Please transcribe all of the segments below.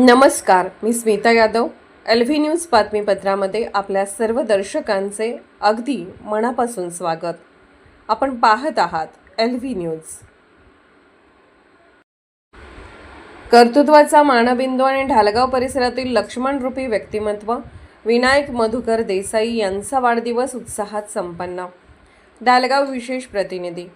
नमस्कार, मी Smita Yadav. LV news बातमीपत्रामध्ये आपल्या सर्व दर्शकांचे अगदी मनापासून स्वागत. आपण पाहत आहात LV न्यूज. कर्तृत्वाचा मानबिंदू आणि ढालगाव परिसरातील लक्ष्मणरूपी व्यक्तिमत्व विनायक मधुकर देसाई यांचा वाढदिवस उत्साहात संपन्न. ढालगाव विशेष प्रतिनिधी.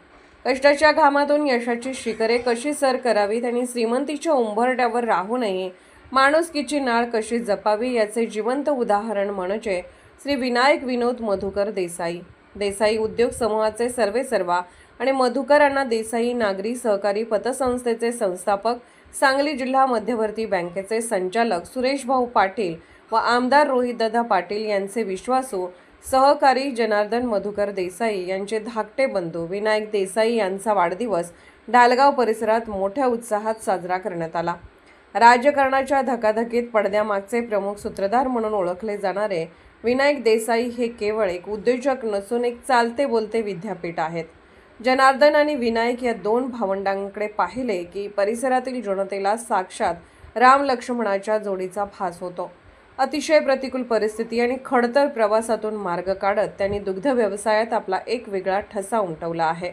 कष्टाच्या घामातून यशाची शिखरे कशी सर करावीत आणि श्रीमंतीच्या उंबरठ्यावर राहू नये, माणुसकीची नाळ कशी जपावी याचे जिवंत उदाहरण म्हणजे श्री विनायक विनोद मधुकर देसाई. देसाई उद्योग समूहाचे सर्वेसर्वा आणि मधुकर अण्णा देसाई नागरी सहकारी पतसंस्थेचे संस्थापक, सांगली जिल्हा मध्यवर्ती बँकेचे संचालक सुरेश भाऊ पाटील व आमदार रोहितदादा पाटील यांचे विश्वासू सहकारी जनार्दन मधुकर देसाई यांचे धाकटे बंधू विनायक देसाई यांचा वाढदिवस ढालगाव परिसरात मोठ्या उत्साहात साजरा करण्यात आला. राजकारणाच्या धकाधकीत पडद्यामागचे प्रमुख सूत्रधार म्हणून ओळखले जाणारे विनायक देसाई हे केवळ एक उद्योजक नसून एक चालते बोलते विद्यापीठ आहेत. जनार्दन आणि विनायक या दोन भावंडांकडे पाहिले की परिसरातील जनतेला साक्षात राम लक्ष्मणाच्या जोडीचा भास होतो. अतिशय प्रतिकूल परिस्थिती आणि खडतर प्रवासातून मार्ग काढत त्यांनी दुग्ध व्यवसायात आपला एक वेगळा ठसा उमटवला आहे.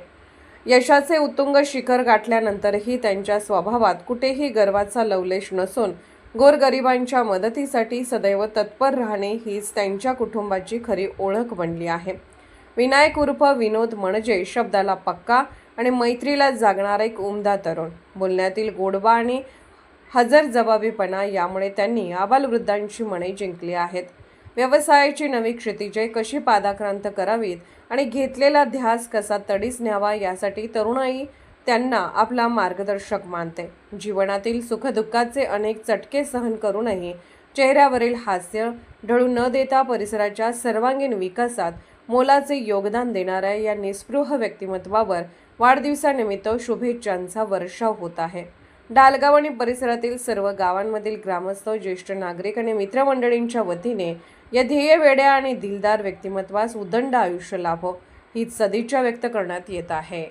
यशाचे उत्तुंग शिखर गाठल्यानंतरही त्यांच्या स्वभावात कुठेही गर्वाचा लवलेश नसून गोरगरिबांच्या मदतीसाठी सदैव तत्पर राहणे हीच त्यांच्या कुटुंबाची खरी ओळख बनली आहे. विनायक उर्फ विनोद म्हणजे शब्दाला पक्का आणि मैत्रीला जागणारा एक उमदा तरुण. बोलण्यातील गोडवा आणि हजरजबाबीपणा यामुळे त्यांनी आबालवृद्धांची मने जिंकली आहेत. व्यवसायाची नवी क्षितिजे कशी पादाक्रांत करावीत आणि घेतलेला ध्यास कसा तडीस न्यावा यासाठी तरुणाई त्यांना आपला मार्गदर्शक मानते. जीवनातील सुखदुःखाचे अनेक चटके सहन करूनही चेहऱ्यावरील हास्य ढळू न देता परिसराच्या सर्वांगीण विकासात मोलाचे योगदान देणाऱ्या या निस्पृह व्यक्तिमत्वावर वाढदिवसानिमित्त शुभेच्छांचा वर्षाव होत आहे. ढालगाव आणि परिसरातील सर्व गावांमधील ग्रामस्थ, ज्येष्ठ नागरिक आणि मित्रमंडळींच्या वतीने या ध्येयवेड्या आणि दिलदार व्यक्तिमत्वास उदंड आयुष्य लाभो हीच सदिच्छा व्यक्त करण्यात येत आहे.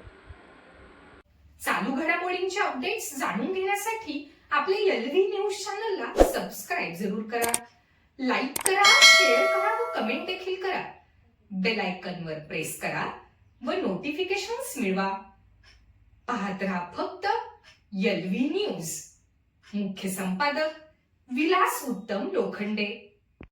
चालू घडामोडींचे अपडेट्स जाणून घेण्यासाठी आपल्या LV न्यूज चॅनलला सबस्क्राईब जरूर करा, लाईक करा, शेअर करा व कमेंट देखील करा. बेल आयकॉनवर प्रेस करा व नोटिफिकेशन्स मिळवा. पाहत रहा फक्त LV न्यूज. मुख्य संपादक विलास उत्तम लोखंडे.